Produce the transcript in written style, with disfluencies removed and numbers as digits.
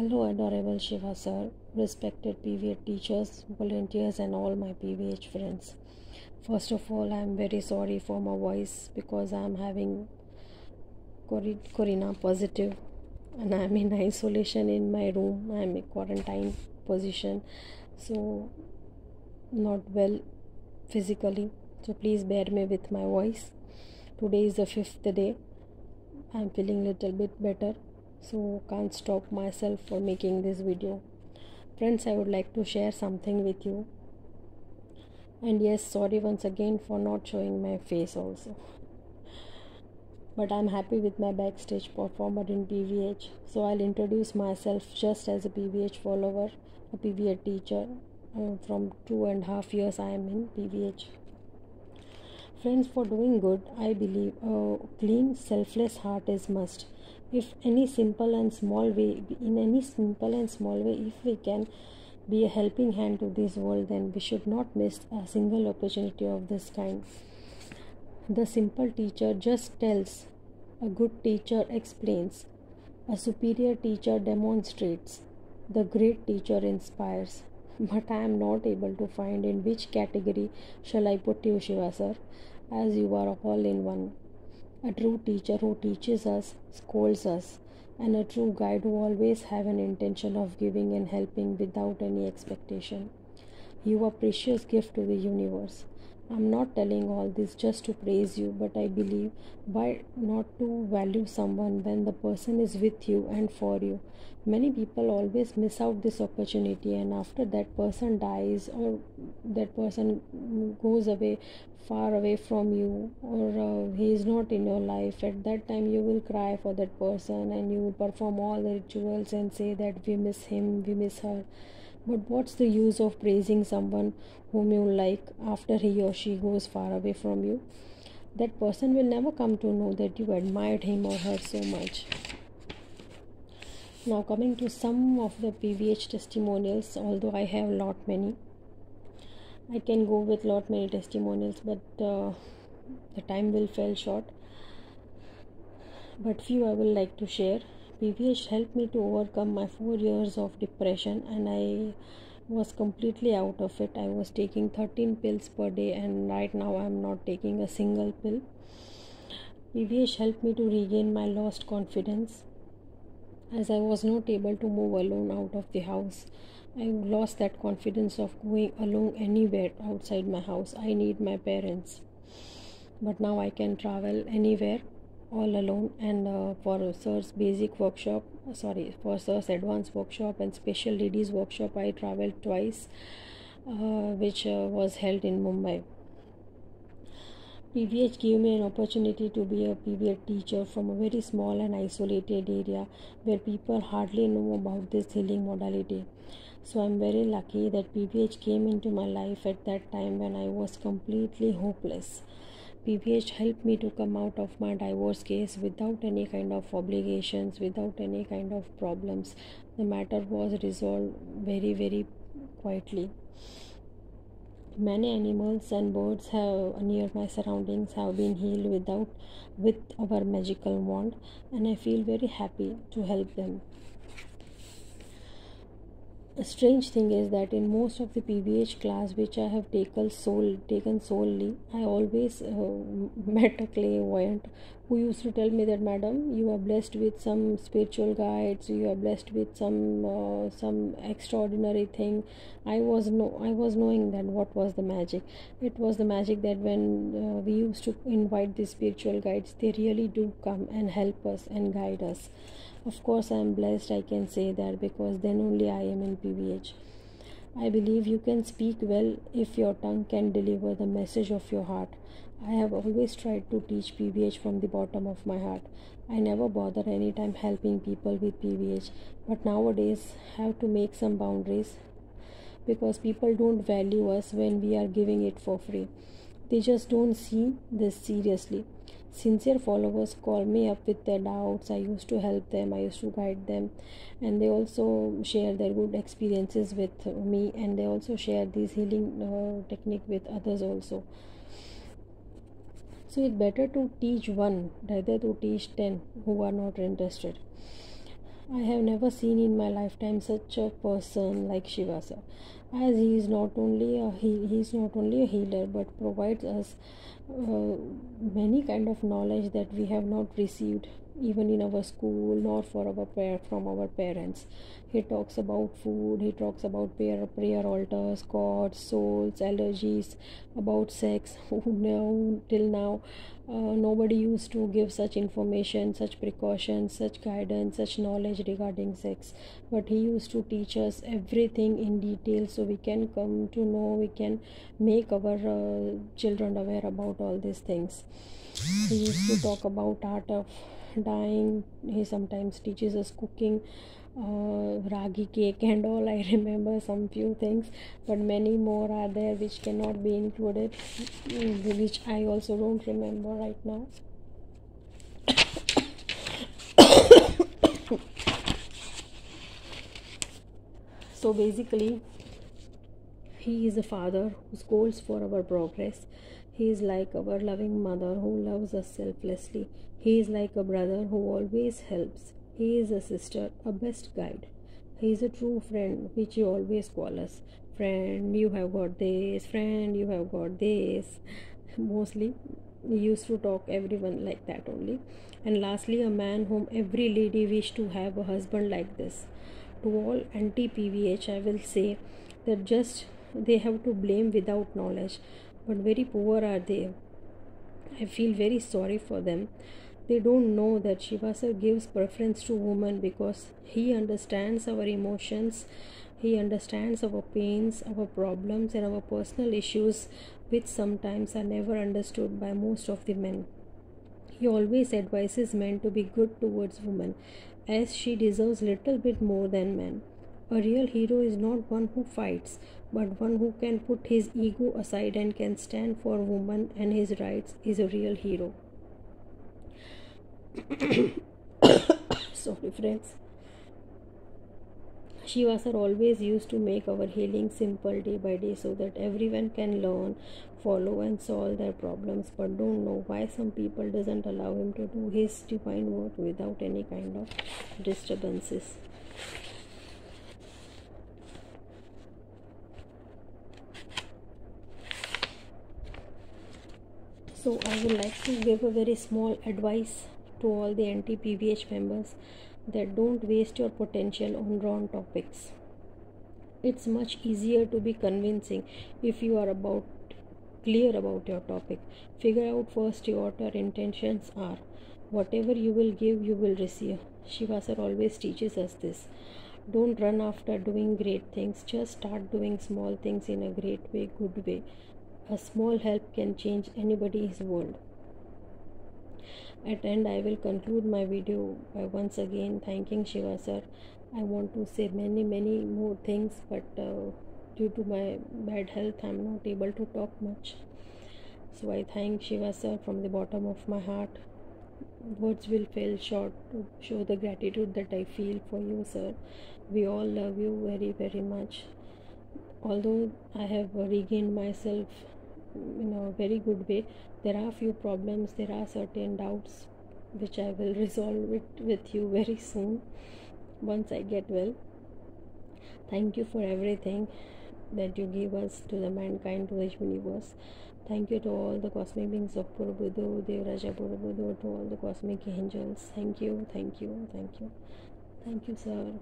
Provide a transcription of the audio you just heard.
Hello, adorable Shiva sir, respected PVH teachers, volunteers, and all my PVH friends. First of all, I am very sorry for my voice because I am having corona positive and I am in isolation in my room. I am in quarantine position, so not well physically. So please bear me with my voice. Today is the 5th day. I am feeling little bit better, so can't stop myself for making this video. Friends, I would like to share something with you. And yes, sorry once again for not showing my face also. But I'm happy with my backstage performer in PVH. So I'll introduce myself just as a PVH follower, a PVH teacher. From 2.5 years I am in PVH. Friends, for doing good, I believe a clean, selfless heart is must. If any simple and small way, in any simple and small way, if we can be a helping hand to this world, then we should not miss a single opportunity of this kind. The simple teacher just tells, a good teacher explains, a superior teacher demonstrates, the great teacher inspires. But I am not able to find in which category shall I put you, Shiva sir, as you are all in one. A true teacher who teaches us, scolds us, and a true guide who always have an intention of giving and helping without any expectation. You are precious gift to the universe. I'm not telling all this just to praise you, but I believe why not to value someone when the person is with you and for you. Many people always miss out this opportunity, and after that person dies or that person goes away, far away from you, or he is not in your life, at that time you will cry for that person and you will perform all the rituals and say that we miss him, we miss her. But what's the use of praising someone whom you like after he or she goes far away from you? That person will never come to know that you admired him or her so much. Now, coming to some of the PVH testimonials, although I have lot many, I can go with lot many testimonials, but the time will fall short. But few I will like to share. PVH helped me to overcome my 4 years of depression, and I was completely out of it. I was taking 13 pills per day, and right now I am not taking a single pill. PVH helped me to regain my lost confidence, as I was not able to move alone out of the house. I lost that confidence of going alone anywhere outside my house. I need my parents, but now I can travel anywhere all alone. And for sir's basic workshop, for sir's advanced workshop and special ladies workshop, I traveled twice, which was held in Mumbai. PVH gave me an opportunity to be a PVH teacher from a very small and isolated area where people hardly know about this healing modality. So I'm very lucky that PVH came into my life at that time when I was completely hopeless. PVH helped me to come out of my divorce case without any kind of obligations, without any kind of problems. The matter was resolved very, very quietly. Many animals and birds have near my surroundings have been healed with our magical wand, and I feel very happy to help them. A strange thing is that in most of the PVH class which I have taken solely, I always met a clairvoyant who used to tell me that, madam, you are blessed with some spiritual guides, you are blessed with some extraordinary thing. I was knowing that what was the magic. It was the magic that when we used to invite the spiritual guides, they really do come and help us and guide us. Of course, I am blessed, I can say that, because then only I am in PVH. I believe you can speak well if your tongue can deliver the message of your heart. I have always tried to teach PVH from the bottom of my heart. I never bother anytime helping people with PVH, but nowadays I have to make some boundaries because people don't value us when we are giving it for free. They just don't see this seriously. Sincere followers call me up with their doubts. I used to help them, I used to guide them, and they also share their good experiences with me, and they also share this healing technique with others also. So it's better to teach one rather to teach 10 who are not interested. I have never seen in my lifetime such a person like Shiva sir, as he is not only a healer but provides us uh, many kind of knowledge that we have not received even in our school nor for our from our parents. He talks about food, he talks about prayer altars, gods, souls, allergies, about sex. Who know till now nobody used to give such information, such precautions, such guidance, such knowledge regarding sex. But he used to teach us everything in detail so we can come to know, we can make our children aware about all these things. He used to talk about art of dying. He sometimes teaches us cooking, ragi cake and all. I remember some few things, but many more are there which cannot be included, which I also don't remember right now. So basically, he is a father who scolds for our progress. He is like our loving mother who loves us selflessly. He is like a brother who always helps. He is a sister, a best guide. He is a true friend, which you always call us. Friend, you have got this. Friend, you have got this. Mostly, we used to talk everyone like that only. And lastly, a man whom every lady wished to have a husband like this. To all anti PVH, I will say that just they have to blame without knowledge, but very poor are they. I feel very sorry for them. They don't know that Shiva sir gives preference to women because he understands our emotions, he understands our pains, our problems, and our personal issues, which sometimes are never understood by most of the men. He always advises men to be good towards women, as she deserves little bit more than men. A real hero is not one who fights, but one who can put his ego aside and can stand for woman and his rights is a real hero. Sorry, friends. Shiva sir always used to make our healing simple day by day so that everyone can learn, follow and solve their problems, but don't know why some people doesn't allow him to do his divine work without any kind of disturbances. So I would like to give a very small advice to all the anti-PVH members that don't waste your potential on wrong topics. It's much easier to be convincing if you are about clear about your topic. Figure out first what your intentions are. Whatever you will give, you will receive. Shiva sir always teaches us this. Don't run after doing great things. Just start doing small things in a great way, good way. A small help can change anybody's world. At end, I will conclude my video by once again thanking Shiva sir. I want to say many more things, but due to my bad health, I am not able to talk much. So I thank Shiva sir from the bottom of my heart. Words will fail short to show the gratitude that I feel for you, sir. We all love you very much. Although I have regained myself in a very good way, there are few problems, there are certain doubts which I will resolve it with you very soon once I get well. Thank you for everything that you give us to the mankind, to the universe. Thank you to all the cosmic beings of Purubudu, Devaraja Purubudu, to all the cosmic angels. Thank you, thank you, thank you. Thank you, sir.